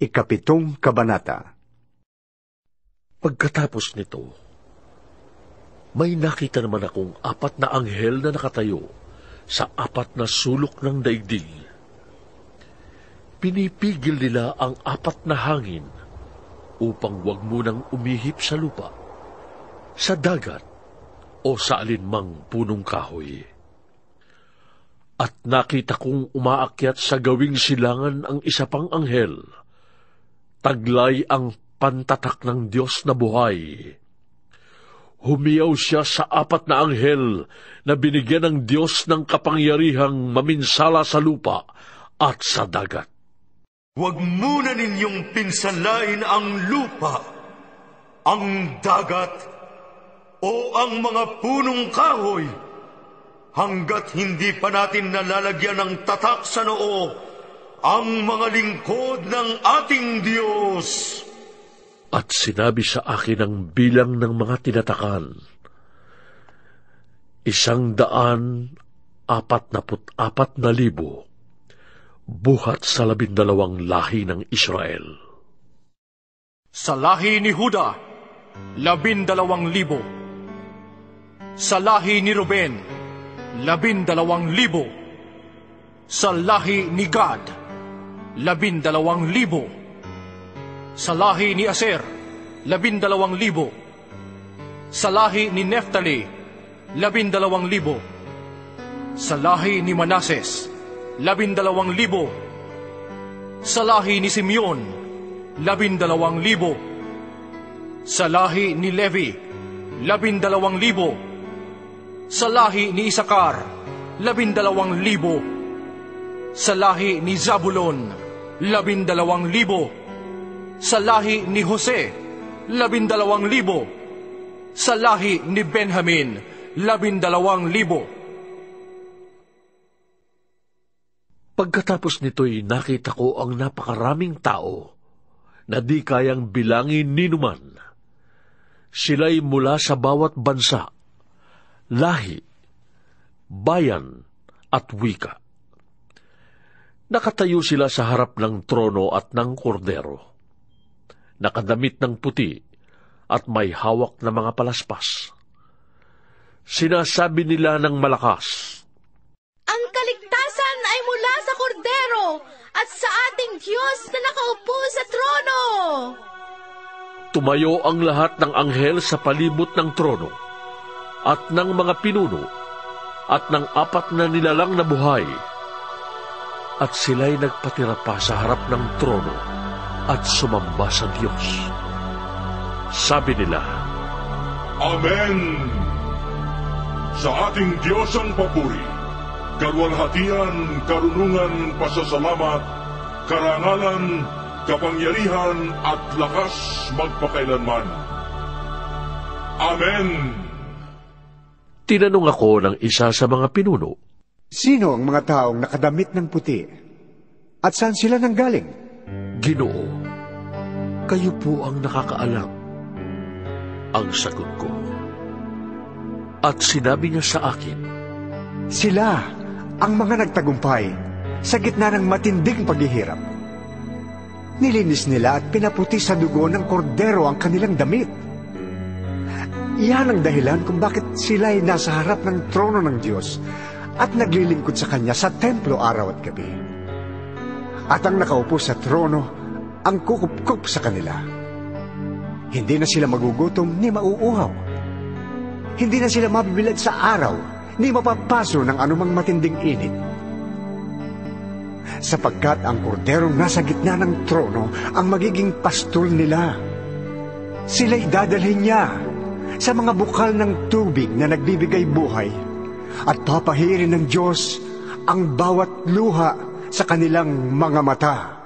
Ikapitong Kabanata. Pagkatapos nito, may nakita naman akong 4 na anghel na nakatayo sa 4 na sulok ng daigdig. Pinipigil nila ang 4 na hangin upang wag munang umihip sa lupa, sa dagat, o sa alinmang punong kahoy. At nakita kong umaakyat sa gawing silangan ang isa pang anghel. Taglay ang pantatak ng Diyos na buhay. Humiyaw siya sa 4 na anghel na binigyan ng Diyos ng kapangyarihang maminsala sa lupa at sa dagat. Huwag muna ninyong pinsalain ang lupa, ang dagat, o ang mga punong kahoy, hanggat hindi pa natin nalalagyan ng tatak sa noo ang mga lingkod ng ating Diyos. At sinabi sa akin ang bilang ng mga tinatakan, 144,000 buhat sa 12 lahi ng Israel. Sa lahi ni Huda, 12,000. Sa lahi ni Ruben, 12,000. Sa lahi ni Gad, 12,000. Sa lahi ni Aser, 12,000. Sa lahi ni Neftali, 12,000. Sa lahi ni Manases, 12,000. Sa lahi ni Simeon, 12,000. Sa lahi ni Levi, 12,000. Sa lahi ni Isakar, 12,000. Sa lahi ni Zabulon, 12,000. Sa lahi ni Jose, 12,000. Sa lahi ni Benjamin, 12,000. Pagkatapos nito'y nakita ko ang napakaraming tao na di kayang bilangin ni numan. Sila'y mula sa bawat bansa, lahi, bayan at wika. Nakatayo sila sa harap ng trono at ng kordero. Nakadamit ng puti at may hawak na mga palaspas. Sinasabi nila ng malakas, "Ang kaligtasan ay mula sa kordero at sa ating Diyos na nakaupo sa trono." Tumayo ang lahat ng anghel sa palibot ng trono at ng mga pinuno at ng 4 na nilalang na buhay. At sila'y nagpatira pa sa harap ng trono at sumamba sa Diyos. Sabi nila, Amen! Sa ating Diyos ang papuri, kaluwalhatian, karunungan, pasasalamat, karangalan, kapangyarihan at lakas magpakailanman. Amen! Tinanong ako ng isa sa mga pinuno, Sino ang mga taong nakadamit ng puti? At saan sila nanggaling? Ginoo, kayo po ang nakakaalam. Ang sagot ko. At sinabi niya sa akin, Sila ang mga nagtagumpay sa gitna ng matinding paghihirap. Nilinis nila at pinaputi sa dugo ng kordero ang kanilang damit. Iyan ang dahilan kung bakit sila ay nasa harap ng trono ng Diyos at naglilingkod sa Kanya sa templo araw at gabi. At ang nakaupo sa trono ang kukup-kup sa kanila. Hindi na sila magugutom ni mauuhaw. Hindi na sila mabibilad sa araw ni mapapaso ng anumang matinding init. Sapagkat ang korderong nasa gitna ng trono ang magiging pastol nila. Sila'y dadalhin niya sa mga bukal ng tubig na nagbibigay buhay at papahirin ng Diyos ang bawat luha sa kanilang mga mata.